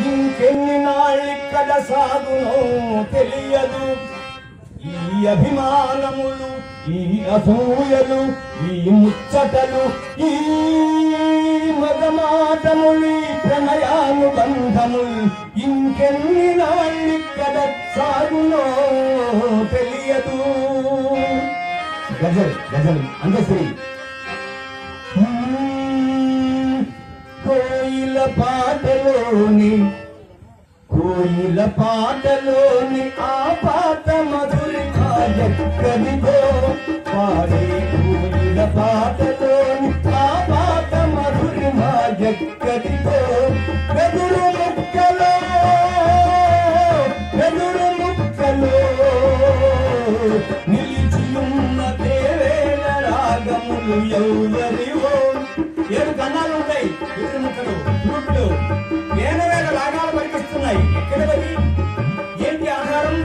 ఇంకెన్ని నాళ్ళిక్కడ సాగునో తెలియదు. ఈ అభిమానములు, ఈ అసూయలు, ఈ ముచ్చటలు, ఈ మగమాటములు, ఈ ప్రణయానుబంధములు ఇంకెన్ని నాళ్ళిక్కడ సాగునో తెలియదు. గజల్ గజల్ అందశ్రీ. కోయిల పాటలోని ఆ పాట మధురిమా ఎక్కడిదో, పాడే కోయిల పాటలోని ఆ పాట మధురిమా ఎక్కడిదో. వెదురు ముక్కలో నిలిచియున్న దేవేల రాగములు ఎవరివో. 7 కన్నాలు ఉంటాయి, వెదురు ముక్కలు, ఫ్లూట్లు, వేల రాగాలు పలికిస్తున్నాయి. ఎక్కడవి? ఏంటి ఆధారం?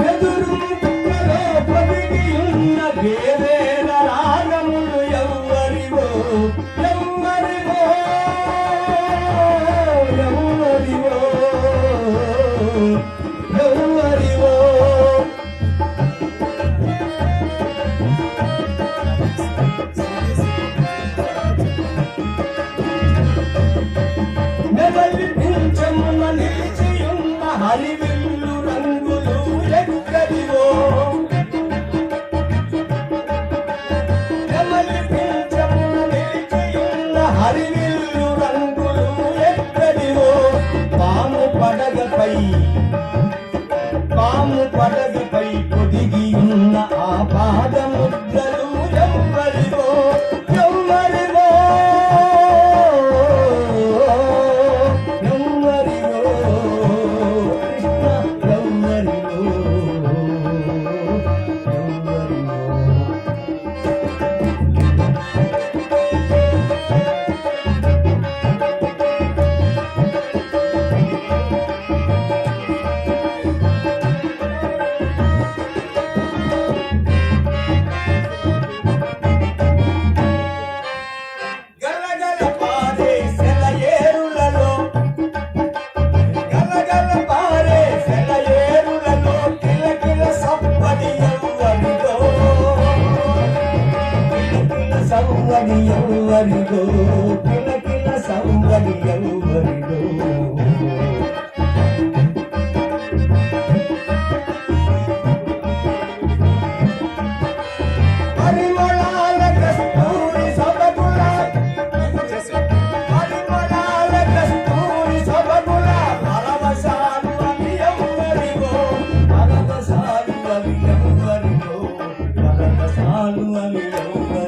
వెదురు ముక్కలో పొదిగి ఉన్న వేల రాగములు ఎవరివో. నిలిచియున్న హరివిల్లు రంగులు ఎక్కడివో. నిలిచియున్న హరివిల్లు రంగులు ఎక్కడివో. పాము పడగపై పొదిగి ఉన్న ఆ పాదముద్రలు ఎవ్వరివో. సౌవడి ఎవరిదో, కిలకిల సౌవడి ఎవరిదో. పరిమళాల కస్తూరి సొబగుల, పరిమళాల కస్తూరి సొబగుల పరవశాలు అవి ఎవరివో. పరవశాలు అవి ఎవరివో, పరవశాలు అవి ఎవరివో.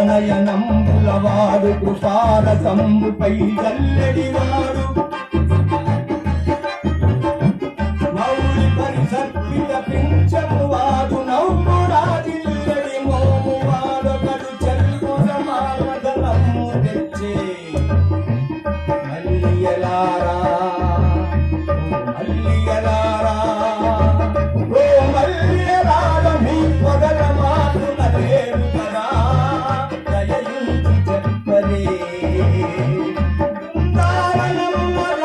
నయనంబులవాడు కృపారసంబుపై జల్లెడివాడు. మౌలి పరిసర్పిత పింఛమువాడు నవ్వురాజిల్లెడి మోమువాడొకడు చెల్లు సమానదలము తెచ్చే. మల్లియలారా మల్లియలారా ఓ మల్లియలార మీ పొగల మాటున లేరు కదా. దయయుంచి చెప్పలే బృందావనమున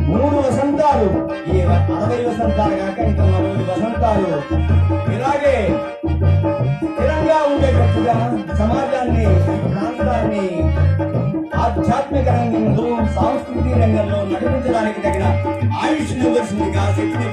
3 వసంతాలు, ఈ 60 వసంతాలు కాక ఇంకా 40 వసంతాలు ఇలాగే స్థిరంగా ఉండేటట్టుగా సమాజాన్ని, ప్రాంతాన్ని ఆధ్యాత్మిక రంగంలో, సాంస్కృతిక రంగంలో నడిపించడానికి తగిన ఆయుష్ని ఇవ్వాల్సిందిగా, శక్తిని